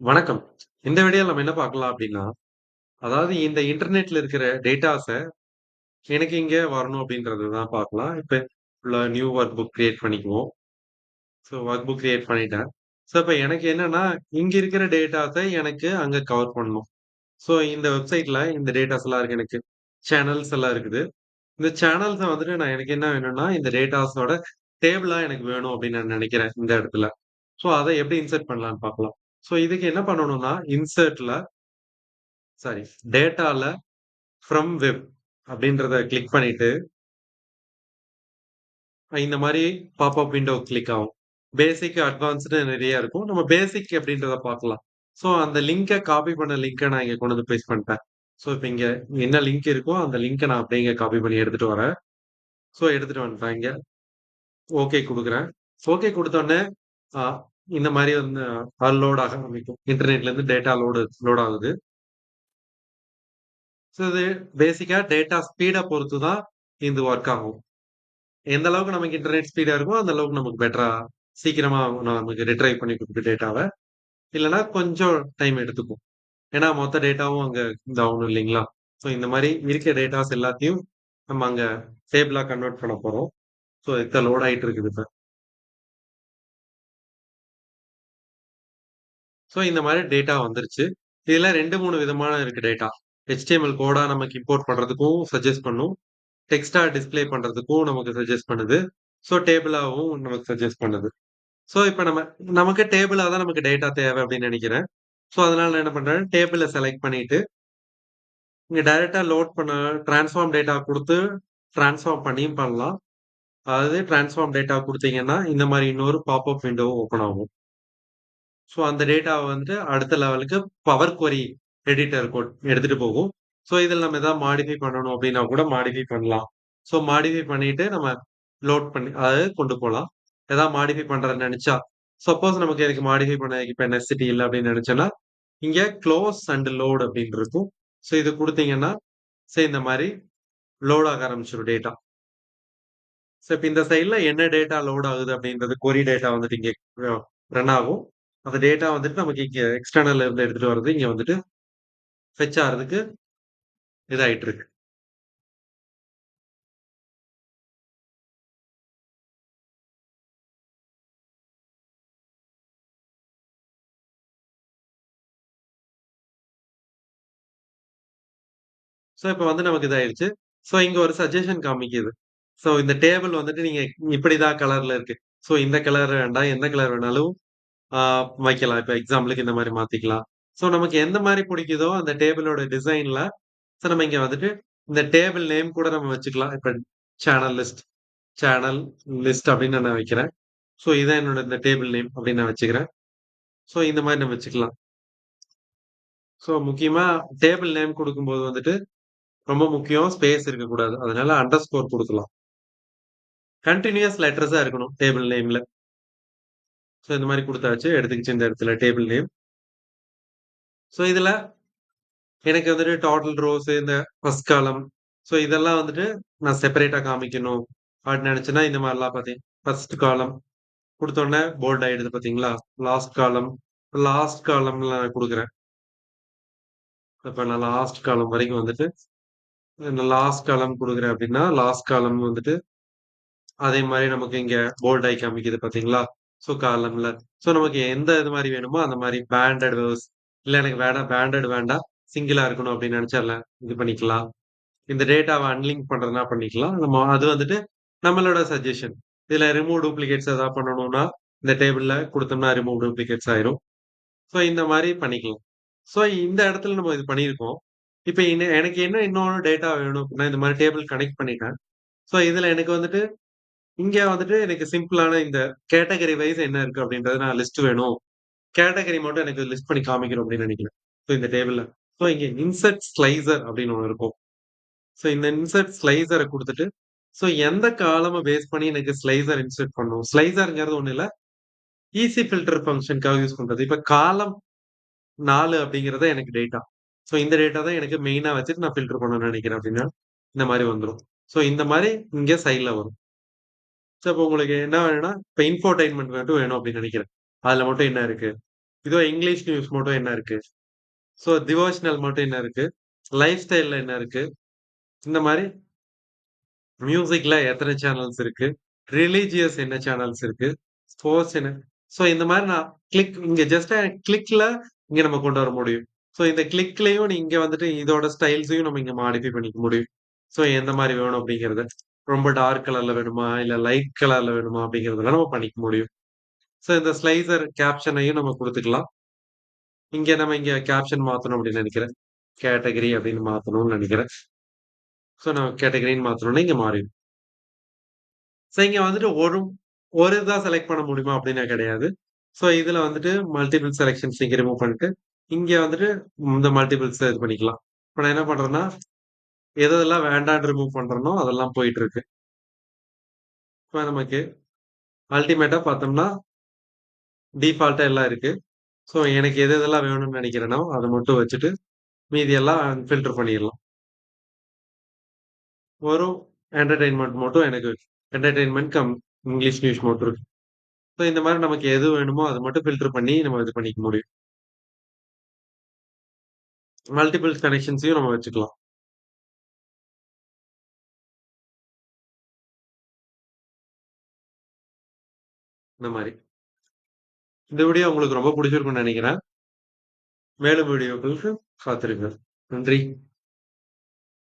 வணக்கம். இந்த வீடியோல நம்ம என்ன பார்க்கலாம் அப்டின்னா, அதாவது இந்த இன்டர்நெட்ல இருக்கிற டேட்டாஸ எனக்கு இங்க வரணும் அப்டின்றத தான் பார்க்கலாம். இப்ப நியூ ஒர்க் புக் கிரியேட் பண்ணிக்குவோம். ஸோ ஒர்க் புக் கிரியேட் பண்ணிட்டேன். ஸோ இப்ப எனக்கு என்னன்னா, இங்க இருக்கிற டேட்டாஸ எனக்கு அங்க கவர் பண்ணணும். ஸோ இந்த வெப்சைட்ல இந்த டேட்டாஸ் எல்லாம் இருக்கு எனக்கு. சேனல்ஸ் எல்லாம் இருக்குது. இந்த சேனல்ஸ வந்துட்டு எனக்கு என்ன வேணும்னா, இந்த டேட்டாஸோட டேபிளா எனக்கு வேணும் அப்டின்னு நான் நெனைக்கிறேன் இந்த இடத்துல. ஸோ அத எப்டி இன்சர்ட் பண்ணலான்னு பார்க்கலாம். ஸோ இதுக்கு என்ன பண்ணணும்னா, சாரி டேட்டால ஃப்ரம் வெப் அப்படின்றத கிளிக் பண்ணிட்டு, இந்த மாரி பாப்பப் விண்டோ கிளிக் ஆகும். பேசிக், அட்வான்ஸ்டு நெறைய இருக்கும். நம்ம பேசிக் அப்படின்றத பார்க்கலாம். ஸோ அந்த காப்பி பண்ண லிங்க நான் இங்க கொண்டு வந்து பேஸ்ட் பண்ணிட்டேன். ஸோ இப்ப இங்க என்ன லிங்க் இருக்கோ, அந்த லிங்க நான் அப்படியே இங்க காப்பி பண்ணி எடுத்துட்டு வரேன். ஸோ எடுத்துட்டு வந்துட்டேன் இங்க. ஓகே குடுக்குறேன். ஓகே குடுத்தோனே, அ இந்த மாரி வந்து லோட் ஆக ஆரம்பிக்கும். இன்டர்நெட்லேருந்து டேட்டா லோட் ஆகுது. ஸோ இது பேசிக்கா டேட்டா ஸ்பீட பொறுத்து தான் இது வொர்க் ஆகும். எந்த அளவுக்கு நமக்கு இன்டர்நெட் ஸ்பீடா இருக்கோ, அந்த அளவுக்கு நமக்கு பெட்டரா சீக்கிரமா நமக்கு ரிட்ரைவ் பண்ணி குடுக்கும் டேட்டாவ. இல்லன்னா கொஞ்சம் டைம் எடுத்துக்கும். ஏன்னா, மொத்த டேட்டாவும் அங்க இதாகணும் இல்லைங்களா? ஸோ இந்த மாரி இருக்க டேட்டாஸ் எல்லாத்தையும் நம்ம அங்க டேபிளா கன்வெர்ட் பண்ண போறோம். ஸோ இப்ப லோட் ஆயிட்டு இருக்குது இப்ப. ஸோ இந்த மாரி டேட்டா வந்துருச்சு. இதுல 2, 3 விதமான இருக்கு டேட்டா. HTML கோடா நமக்கு இம்போர்ட் பண்றதுக்கும் சஜெஸ்ட் பண்ணும். டெக்ஸ்ட்டா டிஸ்ப்ளே பண்றதுக்கும் நமக்கு சஜெஸ்ட் பண்ணுது. ஸோ டேபிளாவும் நமக்கு சஜெஸ்ட் பண்ணுது. ஸோ இப்ப நமக்கு டேபிளா தான் நமக்கு டேட்டா தேவை அப்படின்னு நெனைக்கிறேன். ஸோ அதனால நான் என்ன பண்றேன், டேபிள செலக்ட் பண்ணிட்டு, இங்க டைரக்ட்டா லோட் பண்ண டிரான்ஸ்ஃபார்ம் டேட்டா குடுத்து டிரான்ஸ்ஃபார்ம் பண்ணியும் பண்ணலாம். அதாவது டிரான்ஸ்ஃபார்ம் டேட்டா குடுத்தீங்கன்னா, இந்த மாரி இன்னொரு பாப்பப் விண்டோ ஓப்பன் ஆகும். ஸோ அந்த டேட்டாவ வந்து அடுத்த லெவலுக்கு பவர் குவெரி எடிட்டர் எடுத்துட்டு போகும். ஸோ இதில நம்ம ஏதாவது மாடிஃபை பண்ணணும் அப்டின்னா கூட மாடிஃபை பண்ணலாம். ஸோ மாடிஃபை பண்ணிட்டு நம்ம லோட் பண்ணி அதாவது கொண்டு போலாம். ஏதாவது மாடிஃபை பண்றதுன்னு நெனச்சா, சப்போஸ் நமக்கு எனக்கு மாடிஃபை பண்ண இப்ப நெசசிட்டி இல்ல அப்டின்னு நெனச்சேன்னா, இங்க குளோஸ் அண்ட் லோட் அப்டின்னு இருக்கும். ஸோ இது குடுத்தீங்கன்னா, இந்த மாரி லோட் ஆக ஆரம்பிச்சுரும் டேட்டா. ஸோ இப்ப இந்த சைட்ல என்ன டேட்டா லோட் ஆகுது அப்டின்றது கொரி டேட்டா வந்துட்டு இங்க அ ரன் ஆகும். அந்த டேட்டா வந்துட்டு நமக்கு இங்க எக்ஸ்டர்னல்ல இருந்து எடுத்துட்டு வர்றது இங்க வந்துட்டு ஃபெட்ச் ஆறதுக்கு இதாயிட்டு இருக்கு. ஸோ இப்ப வந்து நமக்கு இதாயிருச்சு. ஸோ இங்க ஒரு சஜஷன் காமிக்குது. ஸோ இந்த டேபிள் வந்துட்டு நீங்க இப்படிதான் கலர்ல இருக்கு. ஸோ இந்த கலர் வேண்டாம். எந்த கலர் வேணாலும் ஆ வைக்கலாம். இப்ப எக்ஸாம்பிளுக்கு இந்த மாரி மாத்திக்கலாம். ஸோ நமக்கு எந்த மாரி புடிக்குதோ அந்த டேபிளோட டிசைன்ல நம்ம இங்க வந்துட்டு இந்த டேபிள் நேம் கூட நம்ம வச்சுக்கலாம். இப்ப சேனல் லிஸ்ட் சேனல் லிஸ்ட் அப்படின்னு நான் வைக்கிறேன். ஸோ இதான் என்னோட இந்த டேபிள் நேம் அப்படின்னு நான் வச்சுக்கிறேன். ஸோ இந்த மாரி நம்ம வச்சுக்கலாம். ஸோ முக்கியமா டேபிள் நேம் குடுக்கும்போது வந்துட்டு ரொம்ப முக்கியம் ஸ்பேஸ் இருக்கக்கூடாது. அதனால அண்டர்ஸ்கோர் குடுக்கலாம். கன்டினியூயஸ் லெட்டர்ஸா இருக்கணும் டேபிள் நேம்ல. ஸோ இந்த மாரி குடுத்தாச்சு. எடுத்துக்கிச்சு இந்த இடத்துல டேபிள் நேம். ஸோ இதுல எனக்கு வந்துட்டு டோட்டல் ரோஸ் இந்த ஃபர்ஸ்ட் காலம். ஸோ இதெல்லாம் வந்துட்டு நான் செப்பரேட்டா காமிக்கணும் அப்படின்னு நெனச்சேன்னா, இந்த மாரிலாம் ஃபர்ஸ்ட் காலம் குடுத்தோனே போல்ட் ஆயிடுது பார்த்தீங்களா? லாஸ்ட் காலம் லாஸ்ட் காலம்ல நான் குடுக்குறேன். இப்ப நான் லாஸ்ட் காலம் வரைக்கும் வந்துட்டு இந்த லாஸ்ட் காலம் குடுக்குறேன் அப்படின்னா, லாஸ்ட் காலம் வந்துட்டு அதே மாரி நமக்கு இங்க போல்ட் ஆயி காமிக்குது பார்த்தீங்களா? ஸோ காலம்ல. ஸோ நமக்கு எந்த இது மாரி வேணுமோ அந்த மாரி பேண்டட் வேர்ஸ் இல்ல எனக்கு வேணாம் பேண்டட் வேண்டாம். சிங்கிளா இருக்கணும் அப்படின்னு நெனச்சர்லாம் இது பண்ணிக்கலாம். இந்த டேட்டாவ அன்லிங்க் பண்றதுனா பண்ணிக்கலாம். அது வந்துட்டு நம்மளோட சஜஷன். இதுல ரிமூவ் டூப்ளிகேட்ஸ் எதாவது பண்ணணும்னா, இந்த டேபிள்ல குடுத்தோம்னா ரிமூவ் டூப்ளிகேட்ஸ் ஆயிரும். ஸோ இந்த மாரி பண்ணிக்கலாம். ஸோ இந்த இடத்துல நம்ம இது பண்ணியிருக்கோம். இப்ப எனக்கு என்ன இன்னொரு டேட்டா வேணும் அப்டின்னா, இந்த மாரி டேபிள் கனெக்ட் பண்ணிட்டேன். ஸோ இதுல எனக்கு வந்துட்டு இங்க வந்துட்டு எனக்கு சிம்பிளான இந்த கேட்டகரி வைஸ் என்ன இருக்கு அப்டின்றத நான் லிஸ்ட் வேணும். கேட்டகரி மட்டும் எனக்கு லிஸ்ட் பண்ணி காமிக்கணும் அப்டின்னு நெனைக்கிறேன். ஸோ இந்த டேபிள்ல. ஸோ இங்க இன்சர்ட் ஸ்லைசர் அப்டின்னு ஒண்ணு இருக்கும். ஸோ இந்த இன்சர்ட் ஸ்லைசர குடுத்துட்டு, ஸோ எந்த காலம பேஸ் பண்ணி எனக்கு ஸ்லைசர் இன்சர்ட் பண்ணணும். ஸ்லைசர்ங்கிறது ஒண்ணும் இல்ல. ஈஸி ஃபில்டர் ஃபங்ஷன்க்காக யூஸ் பண்றது. இப்ப காலம் 4 அப்படிங்கிறது எனக்கு டேட்டா. ஸோ இந்த டேட்டா தான் எனக்கு மெயினா வச்சுட்டு நான் ஃபில்டர் பண்ணணும்னு நெனைக்கிறேன் அப்படின்னா, இந்த மாரி வந்துரும். ஸோ இந்த மாரி இங்க சைட்ல வரும். ஸோ இப்ப உங்களுக்கு என்ன வேணும்னா, இப்ப இன்ஃபோடெயின்மென்ட் மட்டும் வேணும் அப்படின்னு நெனைக்கிறேன். அதுல மட்டும் என்ன இருக்கு? இதோ இங்கிலீஷ் நியூஸ் மட்டும் என்ன இருக்கு? ஸோ டிவோஷனல் மட்டும் என்ன இருக்கு? லைஃப் ஸ்டைல்ல என்ன இருக்கு? இந்த மாரி மியூசிக்ல எத்தன சேனல்ஸ் இருக்கு? ரிலிஜியஸ் என்ன சேனல்ஸ் இருக்கு? ஸ்போர்ட்ஸ் என்ன? ஸோ இந்த மாரி நான் இங்க ஜஸ்ட் கிளிக்ல இங்க நம்ம கொண்டு வர முடியும். ஸோ இந்த கிளிக்லயும் நீங்க வந்துட்டு இதோட ஸ்டைல்ஸையும் நம்ம இங்க மாடிஃபை பண்ணிக்க முடியும். ஸோ எந்த மாரி வேணும் அப்படிங்கிறத. ரொம்ப டார்க் கலர்ல வேணுமா? இல்ல லைட் கலர்ல வேணுமா? அப்படிங்கிறதெல்லாம் நம்ம பண்ணிக்க முடியும். ஸோ இந்த ஸ்லைசர் கேப்ஷனையும் நம்ம குடுத்துக்கலாம். இங்க கேப்ஷன் மாத்தணும் அப்படின்னு நெனைக்கிறேன். கேட்டகரி அப்படின்னு மாத்தணும்னு நெனைக்கிறேன். ஸோ நான் கேட்டகரின்னு மாத்தணும்னா இங்க மாறிடும். ஸோ இங்க வந்துட்டு ஒரு இதா செலக்ட் பண்ண முடியுமா அப்படின்னா கிடையாது. ஸோ இதுல வந்துட்டு மல்டிபிள் செலக்ஷன்ஸ் இங்க ரிமூவ் பண்ணிட்டு, இங்க வந்துட்டு இந்த மல்டிபிள்ஸ இது பண்ணிக்கலாம். இப்ப நான் என்ன பண்றேன்னா, எதெல்லாம் வேண்டான்னு ரிமூவ் பண்றேனோ அதெல்லாம் போயிட்டு இருக்கு. இப்ப நமக்கு அல்டிமேட்டா பார்த்தோம்னா, டிஃபால்ட்டா எல்லாம் இருக்கு. ஸோ எனக்கு எதெல்லாம் வேணும்னு நெனைக்கிறேனோ, அத மட்டும் வச்சுட்டு, மீதி எல்லாம் ஃபில்டர் பண்ணிறலாம். வெறும் என்டர்டெயின்மென்ட் மட்டும் எனக்கு என்டர்டெயின்மென்ட் இங்கிலீஷ் நியூஸ் மட்டும் இருக்கு. ஸோ இந்த மாரி நமக்கு எது வேணுமோ அத மட்டும் ஃபில்டர் பண்ணி நம்ம இது பண்ணிக்க முடியும். மல்டிபிள் கனெக்ஷன்ஸையும் நம்ம வச்சுக்கலாம். இந்த மாரி. இந்த வீடியோ உங்களுக்கு ரொம்ப புடிச்சிருக்கும்னு நெனைக்கிறேன். மேலும் வீடியோக்களுக்கு காத்திருங்கள். நன்றி.